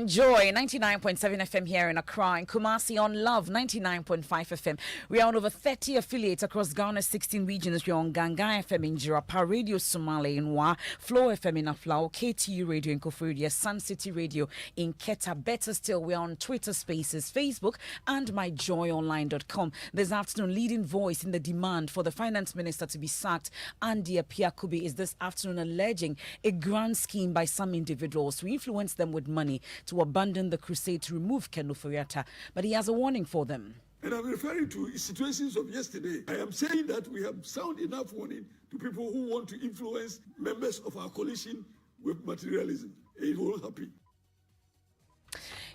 Joy 99.7 FM here in Accra and Kumasi on Love 99.5 FM. We are on over 30 affiliates across Ghana's 16 regions. We are on Ganga FM in Jirapa, Radio Somali in Wa, Flow FM in Aflao, KTU Radio in Koforidua, Sun City Radio in Keta. Better still, we are on Twitter Spaces, Facebook and myjoyonline.com. This afternoon, leading voice in the demand for the finance minister to be sacked, Andy Apiakubi, is this afternoon alleging a grand scheme by some individuals to influence them with money to abandon the crusade to remove Ken Ofori-Atta, but he has a warning for them. And I'm referring to situations of yesterday. I am saying that we have sound enough warning to people who want to influence members of our coalition with materialism. It won't happen.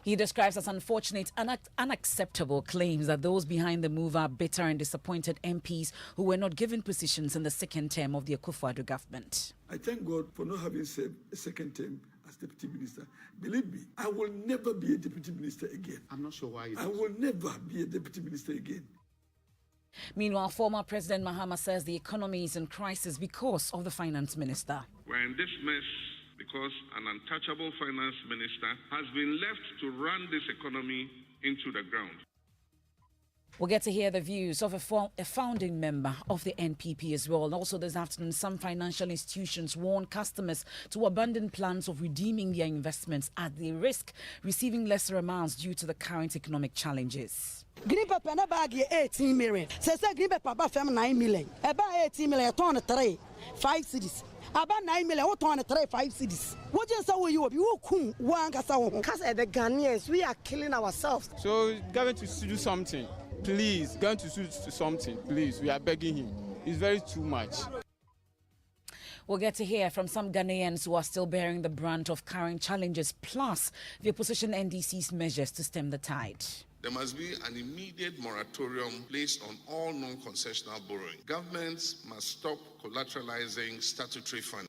He describes as unfortunate and unacceptable claims that those behind the move are bitter and disappointed MPs who were not given positions in the second term of the Akufo-Addo government. I thank God for not having served a second term as deputy minister. Believe me, I will never be a deputy minister again. I'm not sure why. I will never be a deputy minister again. Meanwhile, former President Mahama says the economy is in crisis because of the finance minister. We're in this mess because an untouchable finance minister has been left to run this economy into the ground. We'll get to hear the views of a founding member of the NPP as well. And also this afternoon, some financial institutions warn customers to abandon plans of redeeming their investments at the risk receiving lesser amounts due to the current economic challenges. Green paper na bag 18 million. Say green paper ba fam 9 million. About 18 million ton 3 5 cities. About 9 million what ton 3 5 cities. What just say you kum one kasa because the Ghanaians we are killing ourselves. So going to do something. Please, going to do something. Please, we are begging him. It's very too much. We'll get to hear from some Ghanaians who are still bearing the brunt of current challenges, plus the opposition NDC's measures to stem the tide. There must be an immediate moratorium placed on all non-concessional borrowing. Governments must stop collateralizing statutory funds.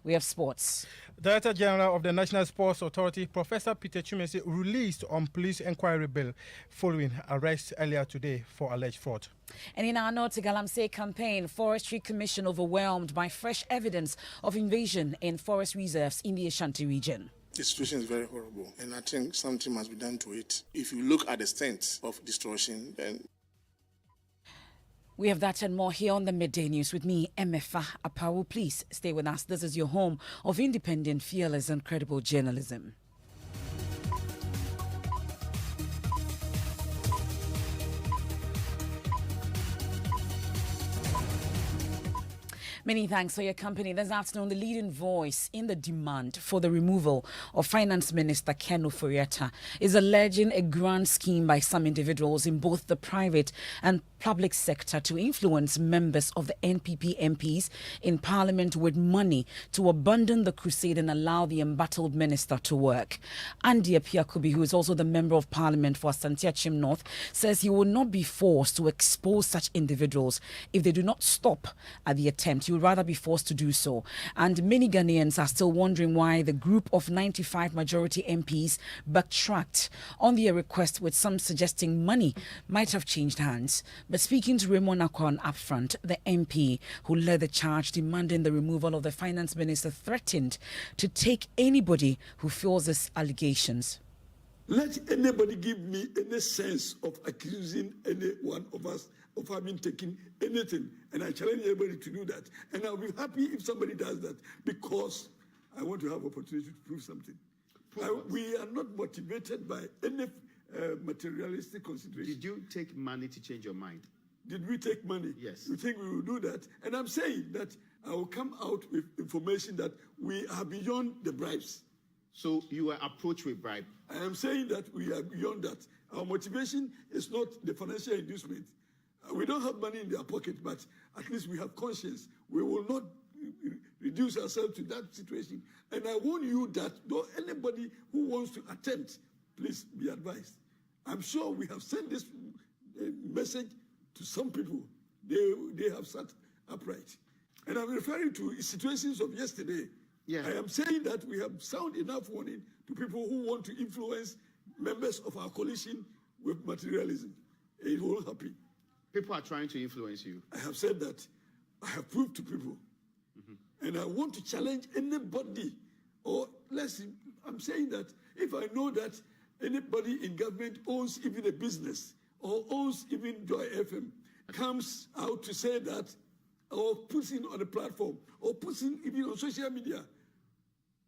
We have sports. Director General of the National Sports Authority, Professor Peter Chumese, released on police inquiry bill following arrest earlier today for alleged fraud. And in our North Galamsey campaign, Forestry Commission overwhelmed by fresh evidence of invasion in forest reserves in the Ashanti region. The situation is very horrible, and I think something must be done to it. If you look at the extent of destruction, then... We have that and more here on the Midday News with me, Emefa Apawu. Please stay with us. This is your home of independent, fearless and credible journalism. Many thanks for your company. This afternoon, the leading voice in the demand for the removal of Finance Minister Ken Ofori-Atta is alleging a grand scheme by some individuals in both the private and public sector to influence members of the NPP MPs in Parliament with money to abandon the crusade and allow the embattled minister to work. Andy Apiakubi, who is also the Member of Parliament for Asante Achim North, says he will not be forced to expose such individuals if they do not stop at the attempt. He would rather be forced to do so. And many Ghanaians are still wondering why the group of 95 majority MPs backtracked on their request, with some suggesting money might have changed hands. But speaking to Raymond Akon upfront, the MP who led the charge demanding the removal of the finance minister threatened to take anybody who feels these allegations. Let anybody give me any sense of accusing any one of us of having taken anything, and I challenge everybody to do that. And I'll be happy if somebody does that, because I want to have opportunity to prove something. We are not motivated by any materialistic consideration. Did you take money to change your mind? Did we take money? Yes. You think we will do that? And I'm saying that I will come out with information that we are beyond the bribes. So you were approached with bribe? I am saying that we are beyond that. Our motivation is not the financial inducement. We don't have money in their pocket, but at least we have conscience. We will not reduce ourselves to that situation. And I warn you that though anybody who wants to attempt, please be advised. I'm sure we have sent this message to some people. They have sat upright. And I'm referring to situations of yesterday. Yeah. I am saying that we have sound enough warning to people who want to influence members of our coalition with materialism. It won't happen. People are trying to influence you. I have said that. I have proved to people. And I want to challenge anybody, or let's I'm saying that if I know that anybody in government owns even a business or owns even Joy FM, comes out to say that, or puts in on a platform, or puts in even on social media,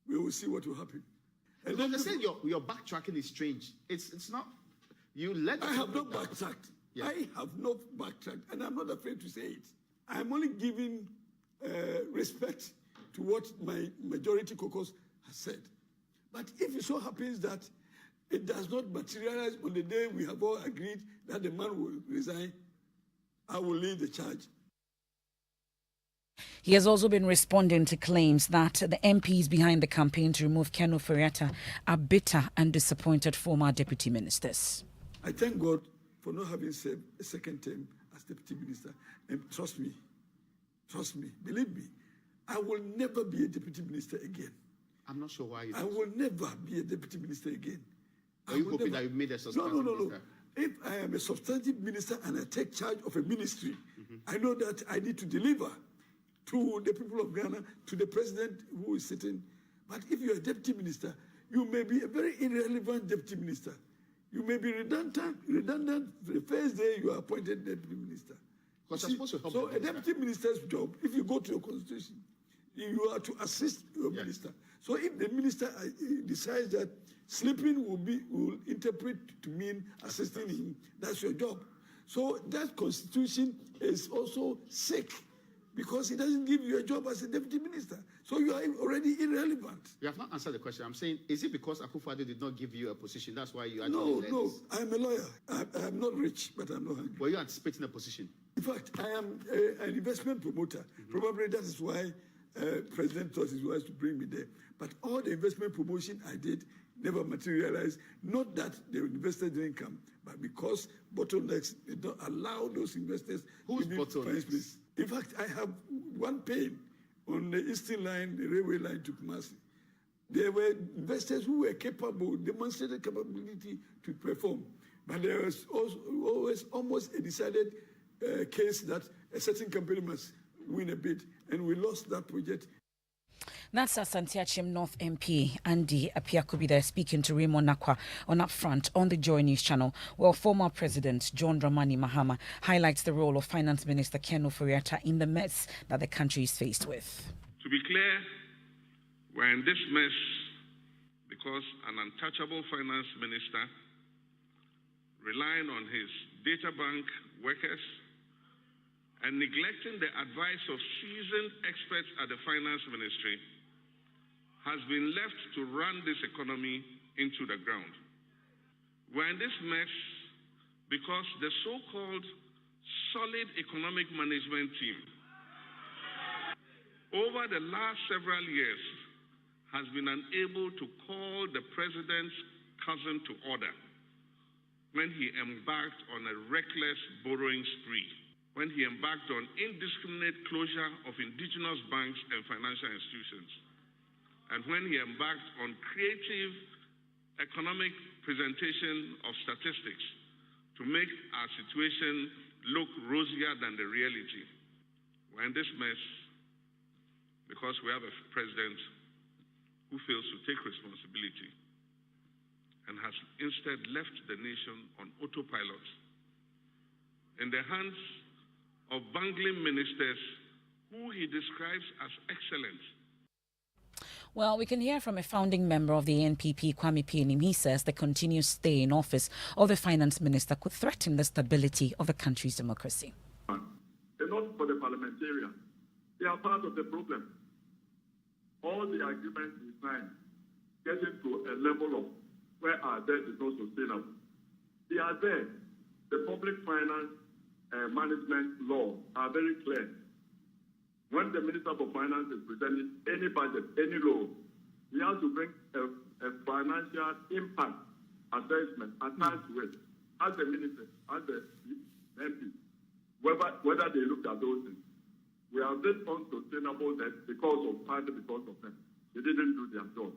we will see what will happen. And then they say your backtracking is strange. It's not. You let. I have not backtracked. Yeah. I have not backtracked, and I'm not afraid to say it. I'm only giving respect to what my majority caucus has said. But if it so happens that it does not materialize on the day we have all agreed that the man will resign, I will lead the charge. He has also been responding to claims that the MPs behind the campaign to remove Ken Ofori-Atta are bitter and disappointed former deputy ministers. I thank God for not having served a second term as deputy minister. And trust me, believe me, I will never be a deputy minister again. I'm not sure why you I will never be a deputy minister again. Are you hoping that you made a substantive minister? No. If I am a substantive minister and I take charge of a ministry, I know that I need to deliver to the people of Ghana, to the president who is sitting. But if you're a deputy minister, you may be a very irrelevant deputy minister. You may be redundant the first day you are appointed deputy minister. So a deputy minister's job, if you go to your constitution, you are to assist your minister. So if the minister decides that sleeping will interpret to mean assisting him, that's your job. So that constitution is also sick because it doesn't give you a job as a deputy minister. So you are already irrelevant. You have not answered the question. I'm saying, is it because Akufo-Addo did not give you a position? That's why you are No. I'm a lawyer. I'm not rich, but I'm not hungry. Were you anticipating a position? In fact, I am an investment promoter. Probably that is why President thought it was to bring me there. But all the investment promotion I did never materialized. Not that the investors didn't come, but because bottlenecks did not allow those investors to be bottlenecks? In fact, I have one pain on the Eastern Line, the railway line to Kumasi. There were investors who were capable, demonstrated capability to perform. But there was always almost a decided case that a certain company must win a bid, and we lost that project. That's Asante Achim North MP Andy Apiakubi there speaking to Raymond Nakwa on Upfront on the Joy News channel. Well, former President John Dramani Mahama highlights the role of Finance Minister Ken Ofori-Atta in the mess that the country is faced with. To be clear, we're in this mess because an untouchable finance minister, relying on his data bank workers and neglecting the advice of seasoned experts at the finance ministry, has been left to run this economy into the ground. We're in this mess because the so-called solid economic management team over the last several years has been unable to call the president's cousin to order when he embarked on a reckless borrowing spree, when he embarked on indiscriminate closure of indigenous banks and financial institutions, and when he embarked on creative economic presentation of statistics to make our situation look rosier than the reality. We're in this mess because we have a president who fails to take responsibility and has instead left the nation on autopilot in the hands of bungling ministers who he describes as excellent. Well, we can hear from a founding member of the NPP, Kwame Pienim. He says the continued stay in office of the finance minister could threaten the stability of the country's democracy. They're not for the parliamentarians. They are part of the problem. All the agreements we signed getting to a level of where our debt is not sustainable. They are there. The public finance management law are very clear. When the Minister for Finance is presenting any budget, any law, he has to bring a financial impact assessment attached to it. As the minister, as the MP, whether they looked at those things. We have this unsustainable debt because of them. They didn't do their job.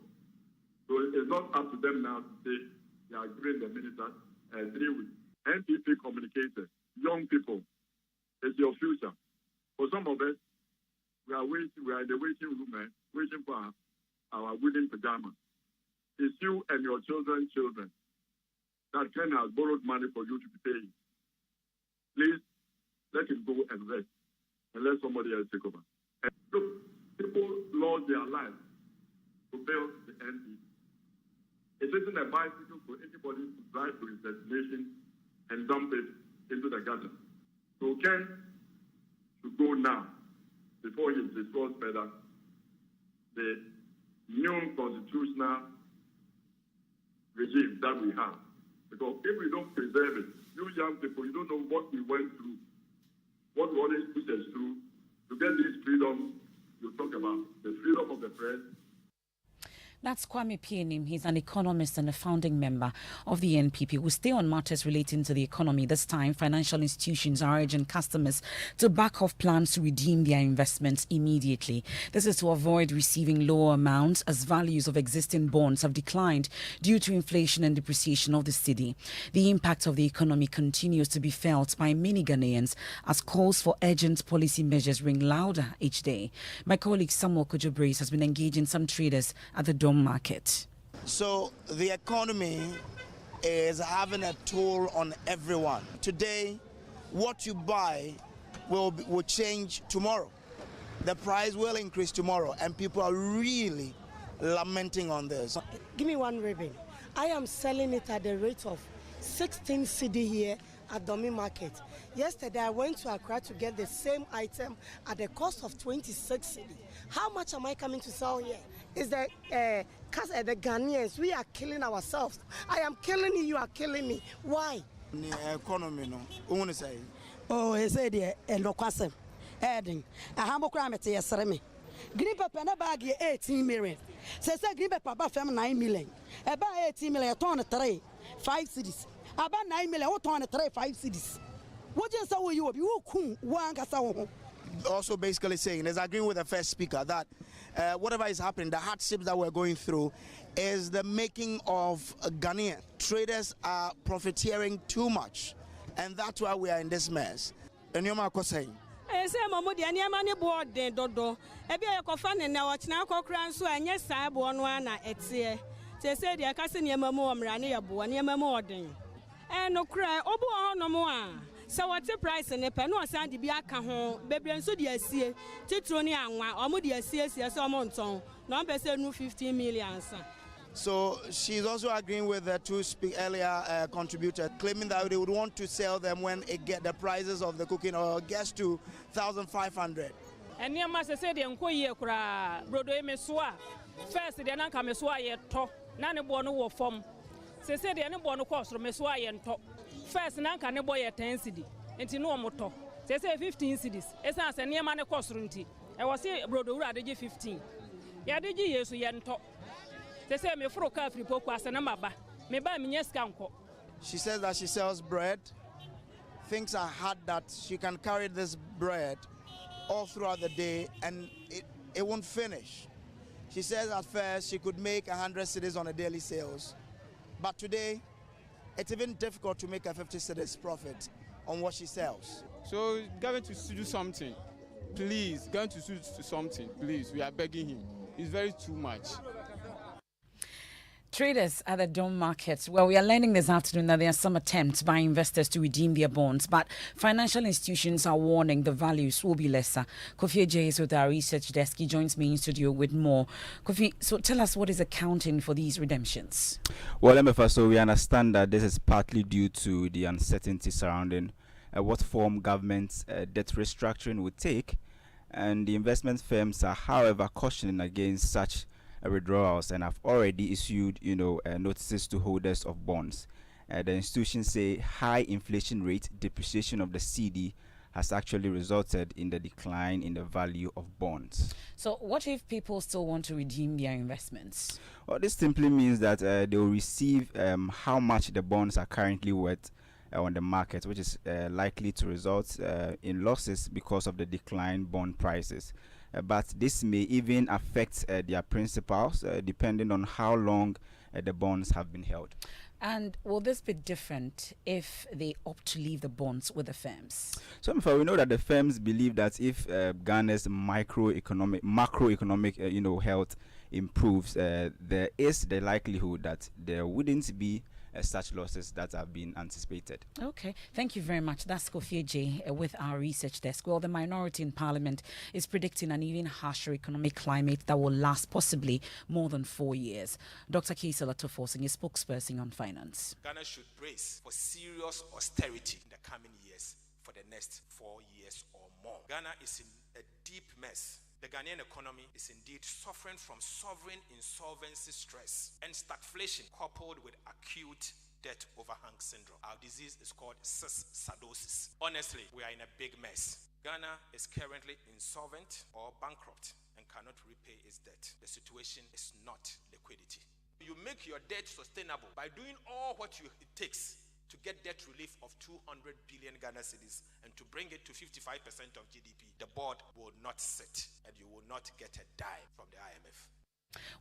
So it's not up to them now to say they are agreeing the minister 3 weeks. NPP communicators, young people, it's your future. For some of us, we are in the waiting room, waiting for our wedding pajamas. it's you and your children that Ken has borrowed money for you to be paying. Please let him go and rest and let somebody else take over. And look, people lost their lives to build the NP. It isn't a bicycle for anybody to drive to his destination and dump it into the gutter. So Ken should go now before he destroys further the new constitutional regime that we have. Because if we don't preserve it, you young people, you don't know what we went through, what we always put us through to get this freedom you talk about, the freedom of the press. That's Kwame Pienim. He's an economist and a founding member of the NPP. We'll stay on matters relating to the economy. This time, financial institutions are urging customers to back off plans to redeem their investments immediately. This is to avoid receiving lower amounts as values of existing bonds have declined due to inflation and depreciation of the cedi. The impact of the economy continues to be felt by many Ghanaians as calls for urgent policy measures ring louder each day. My colleague Samuel Kojo has been engaging some traders at the market. So the economy is having a toll on everyone. Today, what you buy will change tomorrow. The price will increase tomorrow, and people are really lamenting on this. Give me one ribbon. I am selling it at the rate of 16 cedi here at Domi Market. Yesterday, I went to Accra to get the same item at the cost of 26 cedi. How much am I coming to sell here? Is that the Ghanaians, we are killing ourselves. I am killing you, you are killing me. Why? The economy, no. What want to say? Oh, he said, no question. Adding, a humble crime at yesterday. Green pepper na bag 18 million. Says green pepper fam 9 million. About 18 million, ton 3, 5 cities. About 9 million, what ton 3, 5 cities. What you say you cool one cassa? Also basically saying, is agreeing with the first speaker that whatever is happening, the hardships that we're going through is the making of Ghanaian. Traders are profiteering too much, and that's why we are in this mess. And you're saying? I say, Mamma, the Anyamani board, the dodo. Ebi a cofan and now watch now cockran so and yes, I born one at here. They say they are casting your mamma, Rania, and your mamma. And no cry, Obo no more. So what's the price in a pen or sandy be a home, baby and so dear see, Titroni and one, or moody CS or monton, no person no 15 million. So she's also agreeing with the two earlier contributors, claiming that they would want to sell them when it get the prices of the cooking oil gets to 1,500. And near Master said, the Uncle Brodo Mesua. First, the Anaka Mesua yet talk, none of one who form. Say, said the Anabon cost from Mesua and talk. First, Nanka Neboy at 10 cedi, and no moto. They say 15 cedis. It's not a near man a cost runty. I was say Brodo Radigi 15. Yadigi years so yan talk. They say me for a car free pokwas and a maba. Me buy me yes canco. She says that she sells bread. Things are hard that she can carry this bread all throughout the day and it won't finish. She says at first she could make 100 cedis on a daily sales. But today, it's even difficult to make a 50 cedis profit on what she sells. So, going to do something. Please, going to do something. Please, we are begging him. It's very too much. Traders at the Dome Market. Well, we are learning this afternoon that there are some attempts by investors to redeem their bonds, but financial institutions are warning the values will be lesser. Kofi J is with our research desk. He joins me in studio with more. Kofi, so tell us what is accounting for these redemptions. Well, Emefa, so we understand that this is partly due to the uncertainty surrounding what form government's debt restructuring would take, and the investment firms are, however, cautioning against such withdrawals and have already issued, notices to holders of bonds. The institutions say high inflation rate, depreciation of the cedi has actually resulted in the decline in the value of bonds. So what if people still want to redeem their investments? Well, this simply means that they will receive how much the bonds are currently worth on the market, which is likely to result in losses because of the decline bond prices. But this may even affect their principals depending on how long the bonds have been held. And will this be different if they opt to leave the bonds with the firms? So we know that the firms believe that if Ghana's macroeconomic health improves, there is the likelihood that there wouldn't be such losses that have been anticipated. Okay, thank you very much. That's Kofi J with our research desk. Well, the minority in Parliament is predicting an even harsher economic climate that will last possibly more than 4 years. Dr. Kiesel Atofosing is spokesperson on finance. Ghana should brace for serious austerity in the coming years for the next 4 years or more. Ghana is in a deep mess. The Ghanaian economy is indeed suffering from sovereign insolvency stress and stagflation coupled with acute debt overhang syndrome. Our disease is called sardosis. Honestly, we are in a big mess. Ghana is currently insolvent or bankrupt and cannot repay its debt. The situation is not liquidity. You make your debt sustainable by doing all what it takes to get debt relief of 200 billion Ghana cedis and to bring it to 55% of GDP. The board will not sit and you will not get a dime from the IMF.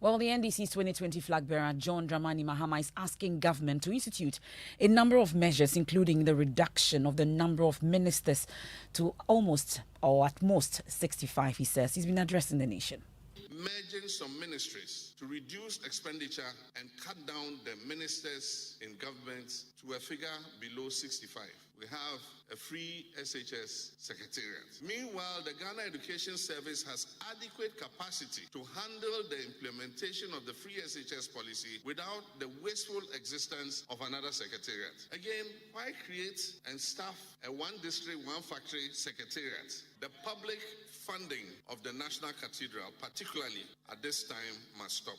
Well, the NDC's 2020 flag bearer, John Dramani Mahama, is asking government to institute a number of measures, including the reduction of the number of ministers to almost, or at most, 65, he says. He's been addressing the nation. Merging some ministries to reduce expenditure and cut down the ministers in government to a figure below 65. We have a free SHS secretariat. Meanwhile, the Ghana Education Service has adequate capacity to handle the implementation of the free SHS policy without the wasteful existence of another secretariat. Again, why create and staff a one district, one factory secretariat? The public funding of the National Cathedral, particularly at this time, must stop.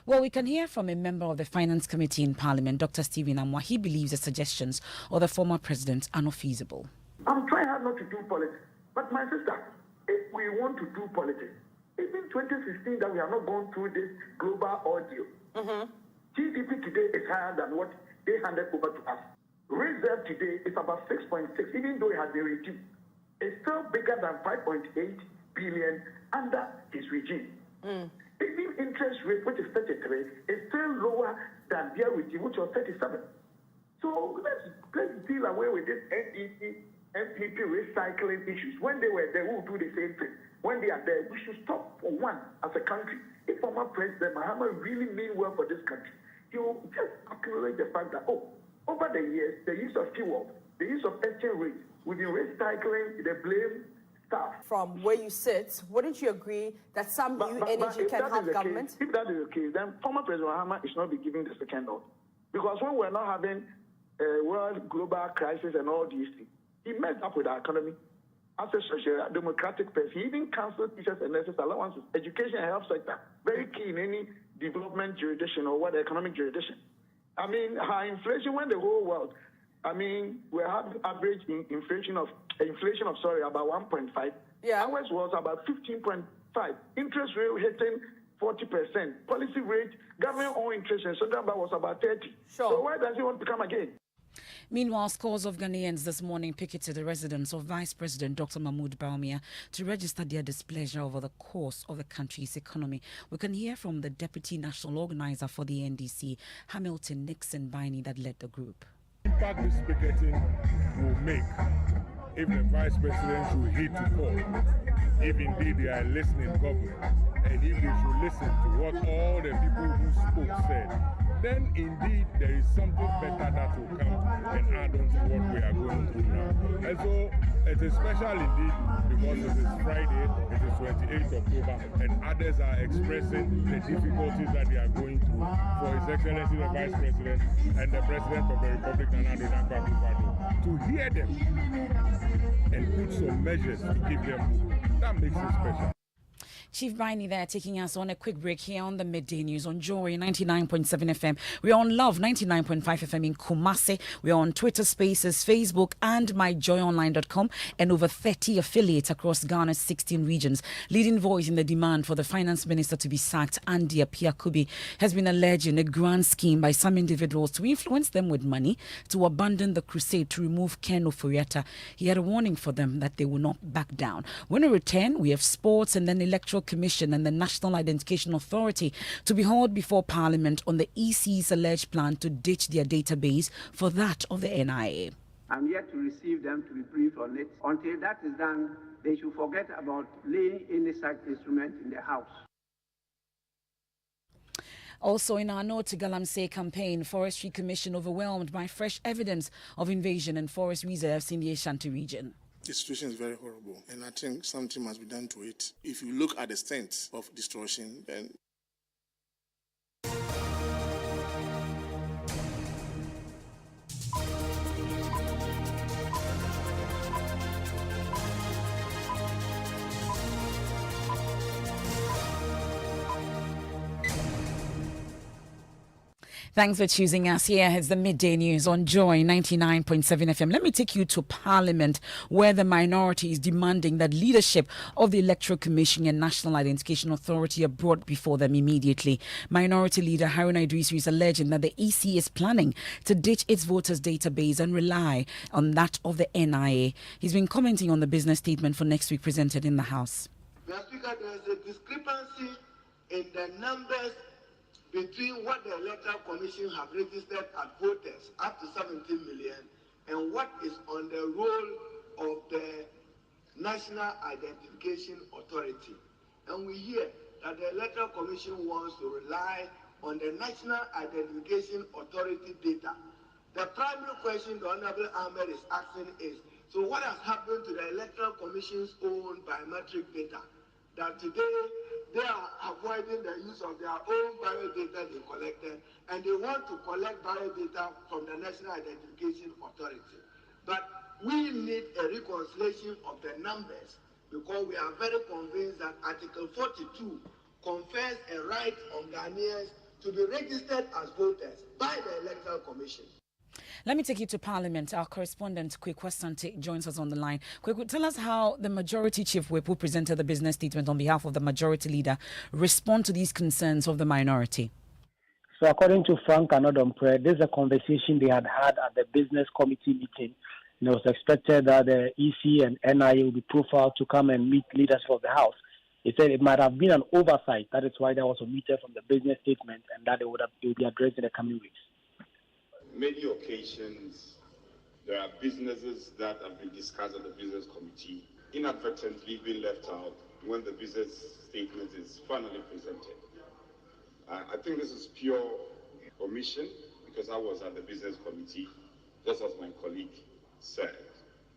Well, we can hear from a member of the Finance Committee in Parliament, Dr. Stephen Amwa. He believes the suggestions of the former president are not feasible. I'm trying hard not to do politics. But my sister, if we want to do politics, even 2016 that we are not going through this global ordeal, GDP today is higher than what they handed over to us. Reserve today is about 6.6, even though it has been reduced. It's still bigger than 5.8 billion under his regime. Even interest rate, which is 33, is still lower than their regime, which was 37. So let's deal away with this NDC, MPP recycling issues. When they were there, we will do the same thing. When they are there, we should stop for one as a country. If former President Mahama really mean well for this country, he will just acknowledge the fact that, over the years, the use of fuel, the use of exchange rate, we've been recycling the blame stuff. From where you sit, wouldn't you agree that some new energy can help government? If that is the case, then former President Mahama is not be giving the second note. Because when we're not having a world global crisis and all these things, he messed up with our economy. As a social democratic person, he even cancelled teachers and nurses allowances, education and health sector, very key in any development jurisdiction or economic jurisdiction. I mean, high inflation when the whole world, we're having average inflation of about 1.5. Yeah. Ours was about 15.5. Interest rate hitting 40%. Policy rate, government-owned interest in central bank was about 30. Sure. So why does he want to come again? Meanwhile, scores of Ghanaians this morning picketed the residence of Vice President Dr. Mahmoud Bawumia to register their displeasure over the course of the country's economy. We can hear from the Deputy National Organizer for the NDC, Hamilton Nixon Biney, that led the group. Impact this picketing will make if the Vice President should heed to call, if indeed they are listening government, and if they should listen to what all the people who spoke said, then indeed there is something better that will come and add on to what we are going through now. And so it is special indeed because it is Friday, it is 28th October, and others are expressing the difficulties that they are going through for His Excellency the Vice President and the President of the Republic, Nana Addo Dankwa Akufo-Addo, to hear them and put some measures to give them hope. That makes it special. Chief Biney there taking us on a quick break here on the Midday News on Joy 99.7 FM. We're on Love 99.5 FM in Kumasi. We're on Twitter Spaces, Facebook and myjoyonline.com, and over 30 affiliates across Ghana's 16 regions. Leading voice in the demand for the finance minister to be sacked, Andy Apiakubi, has been alleging a grand scheme by some individuals to influence them with money to abandon the crusade to remove Ken Ofori-Atta. He had a warning for them that they will not back down. When we return, we have sports and then Electoral Commission and the National Identification Authority to be hauled before Parliament on the EC's alleged plan to ditch their database for that of the NIA. I'm yet to receive them to be briefed on it. Until that is done, they should forget about laying any such instrument in the House. Also, in our No to Galamsey campaign, Forestry Commission overwhelmed by fresh evidence of invasion in forest reserves in the Ashanti region. The situation is very horrible, and I think something must be done to it. If you look at the extent of destruction, then Thanks for choosing us. Here is the midday news on Joy 99.7 FM. Let me take you to Parliament, where the minority is demanding that leadership of the Electoral Commission and National Identification Authority are brought before them immediately. Minority Leader Haruna Idrisu is alleging that the EC is planning to ditch its voters' database and rely on that of the NIA. He's been commenting on the business statement for next week presented in the House. Mr. Speaker, there is a discrepancy in the numbers between what the Electoral Commission have registered as voters, up to 17 million, and what is on the roll of the National Identification Authority. And we hear that the Electoral Commission wants to rely on the National Identification Authority data. The primary question the Honorable Ahmed is asking is, so what has happened to the Electoral Commission's own biometric data? That today they are avoiding the use of their own biodata they collected, and they want to collect biodata from the National Identification Authority. But we need a reconciliation of the numbers, because we are very convinced that Article 42 confers a right on Ghanaians to be registered as voters by the Electoral Commission. Let me take you to Parliament. Our correspondent, Kweku Asante, joins us on the line. Kweku, tell us how the Majority Chief Whip, who presented the business statement on behalf of the Majority Leader, respond to these concerns of the minority. So according to Frank Anodompre, this is a conversation they had at the business committee meeting. And it was expected that the EC and NIA will be profiled to come and meet leaders of the House. He said it might have been an oversight. That is why there was omitted from the business statement, and that it will be addressed in the coming weeks. Many occasions, there are businesses that have been discussed at the business committee, inadvertently being left out when the business statement is finally presented. I think this is pure omission, because I was at the business committee, just as my colleague said.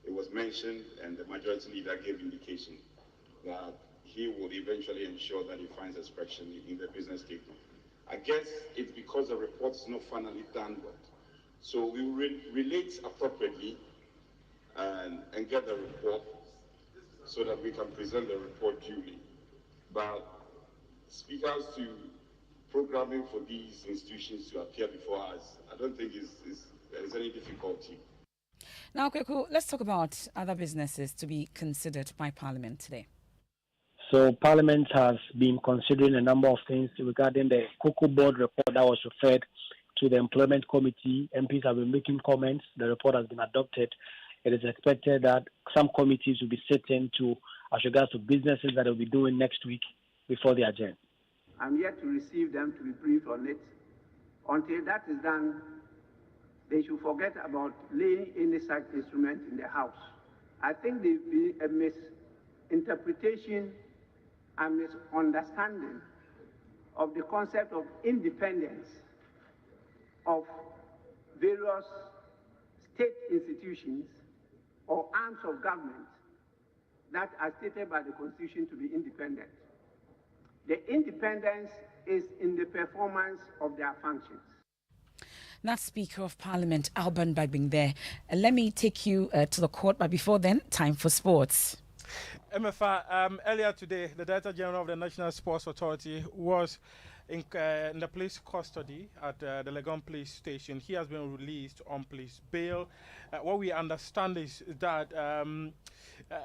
It was mentioned, and the Majority Leader gave indication that he would eventually ensure that he finds expression in the business statement. I guess it's because the report is not finally done yet. So we will relate appropriately and get the report so that we can present the report duly. But speakers to programming for these institutions to appear before us, I don't think there is any difficulty. Now, Kweku, let's talk about other businesses to be considered by Parliament today. So Parliament has been considering a number of things regarding the Cocoa Board report that was referred to the Employment Committee. MPs have been making comments. The report has been adopted. It is expected that some committees will be sitting to as regards to businesses that will be doing next week before the agenda. I'm yet to receive them to be briefed on it. Until that is done, they should forget about laying any such instrument in the House. I think there will be a misinterpretation and misunderstanding of the concept of independence of various state institutions or arms of government that are stated by the Constitution to be independent. The independence is in the performance of their functions. That's Speaker of Parliament Alban Bagbing there. Let me take you to the court, but before then, time for sports. Emefa, earlier today, the Director General of the National Sports Authority was in the police custody at the Legon police station. He has been released on police bail. What we understand is that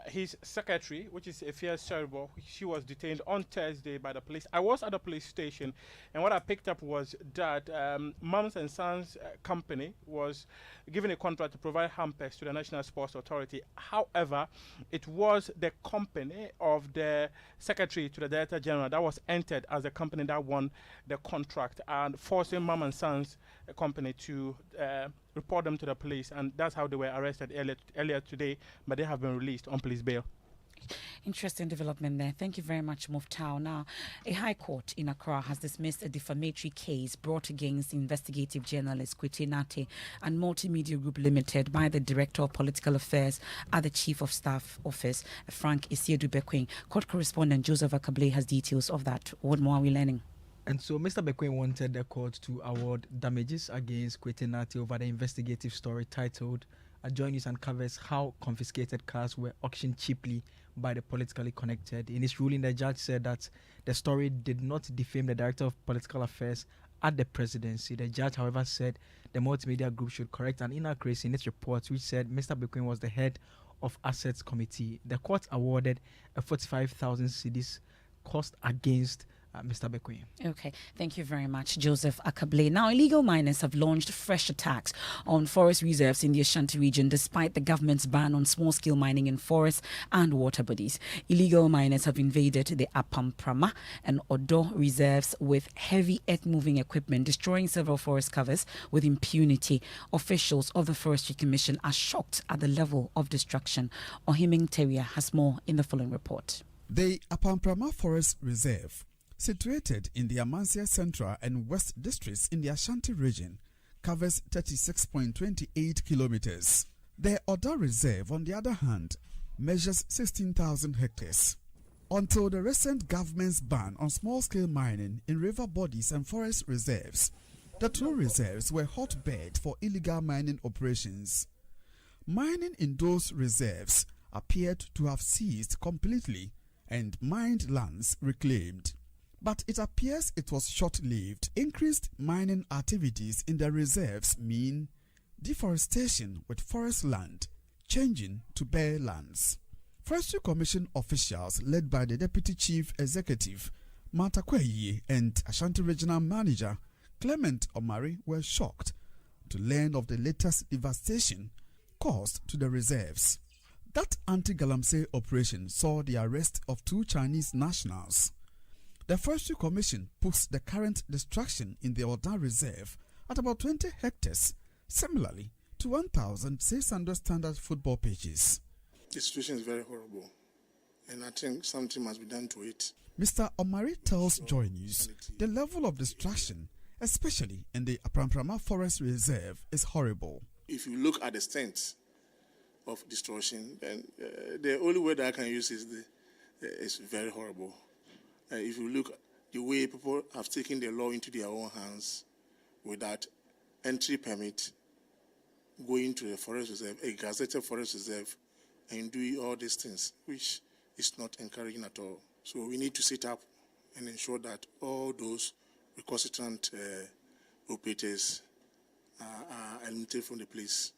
his secretary, which is Efia Serbo, she was detained on Thursday by the police. I was at the police station, and what I picked up was that Mums and Sons company was given a contract to provide hampers to the National Sports Authority. However, it was the company of the secretary to the Director General that was entered as the company that won the contract, and forcing Mum and Sons company to report them to the police, and that's how they were arrested earlier today, but they have been released on police bail. Interesting development there. Thank you very much, Muftau. Now, a high court in Accra has dismissed a defamatory case brought against investigative journalist Kwete Nate and Multimedia Group Limited by the Director of Political Affairs at the Chief of Staff Office, Frank Isiedu-Bekwin. Court correspondent Joseph Akablé has details of that. What more are we learning? And so Mr. Bekwin wanted the court to award damages against Kwete Nate over the investigative story titled Joy News uncovers how confiscated cars were auctioned cheaply by the politically connected. In his ruling, the judge said that the story did not defame the Director of Political Affairs at the presidency. The judge, however, said the Multimedia Group should correct an inaccuracy in its report, which said Mr. Bekwin was the head of Assets Committee. The court awarded a 45,000 cedis cost against Mr. Bekwin. Okay, thank you very much, Joseph Akablé. Now, illegal miners have launched fresh attacks on forest reserves in the Ashanti region despite the government's ban on small-scale mining in forests and water bodies. Illegal miners have invaded the Apamprama and Odo reserves with heavy earth-moving equipment, destroying several forest covers with impunity. Officials of the Forestry Commission are shocked at the level of destruction. Ohiming Teria has more in the following report. The Apamprama Forest Reserve, situated in the Amansia Central and West districts in the Ashanti region, covers 36.28 kilometers. The Oda Reserve, on the other hand, measures 16,000 hectares. Until the recent government's ban on small-scale mining in river bodies and forest reserves, the two reserves were hotbed for illegal mining operations. Mining in those reserves appeared to have ceased completely and mined lands reclaimed. But it appears it was short-lived. Increased mining activities in the reserves mean deforestation, with forest land changing to bare lands. Forestry Commission officials led by the Deputy Chief Executive Martha Kweye and Ashanti Regional Manager Clement Omari were shocked to learn of the latest devastation caused to the reserves. That anti-Galamsey operation saw the arrest of 2 Chinese nationals. The Forestry Commission puts the current destruction in the Oda Reserve at about 20 hectares, similarly to 1,600 standard football pitches. The situation is very horrible, and I think something must be done to it. Mr. Omari tells Joy News the level of destruction, especially in the Apamprama Forest Reserve, is horrible. If you look at the extent of destruction, then the only word I can use is very horrible. If you look at the way people have taken the law into their own hands without entry permit, going to the forest reserve, a gazetted forest reserve, and doing all these things, which is not encouraging at all. So we need to sit up and ensure that all those recalcitrant operators are eliminated from the place.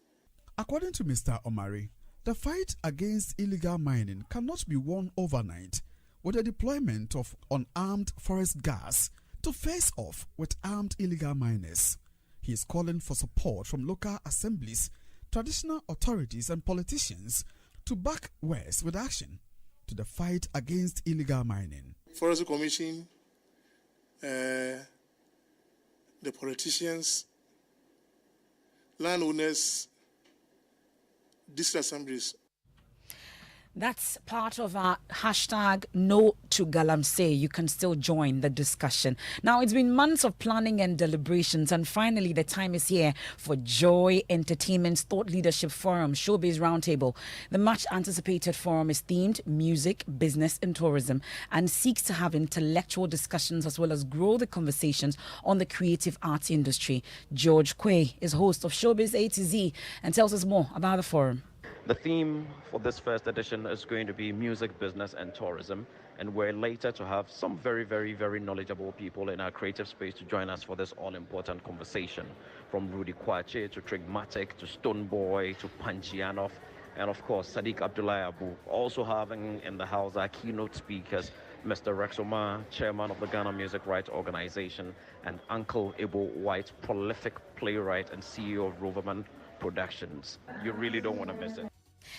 According to Mr. Omari, the fight against illegal mining cannot be won overnight with the deployment of unarmed forest guards to face off with armed illegal miners. He is calling for support from local assemblies, traditional authorities and politicians to back West with action to the fight against illegal mining. Forestry Commission, the politicians, landowners, district assemblies. That's part of our hashtag No to Galamsey. You can still join the discussion. Now, it's been months of planning and deliberations, and finally the time is here for Joy Entertainment's Thought Leadership Forum, Showbiz Roundtable. The much anticipated forum is themed music, business and tourism, and seeks to have intellectual discussions as well as grow the conversations on the creative arts industry. George Quay is host of Showbiz A to Z and tells us more about the forum. The theme for this first edition is going to be music, business, and tourism. And we're later to have some very, very, very knowledgeable people in our creative space to join us for this all-important conversation. From Rudy Kwache to Trigmatic to Stoneboy to Panjianov, and of course, Sadiq Abdullah Abu. Also having in the house our keynote speakers, Mr. Rex Omar, chairman of the Ghana Music Rights Organization, and Uncle Ibo White, prolific playwright and CEO of Roverman Productions. You really don't want to miss it.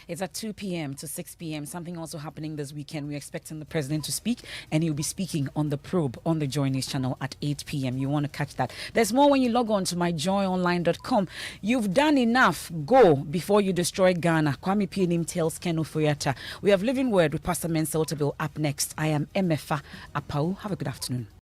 It's at 2 p.m. to 6 p.m. Something also happening this weekend. We're expecting the president to speak, and he'll be speaking on the probe on the Joy News channel at 8 p.m. You want to catch that. There's more when you log on to myjoyonline.com. You've done enough. Go before you destroy Ghana. Kwame Pianim tells Ken Ofori-Atta. We have Living Word with Pastor Mensah Otabil up next. I am Emefa Apawu. Have a good afternoon.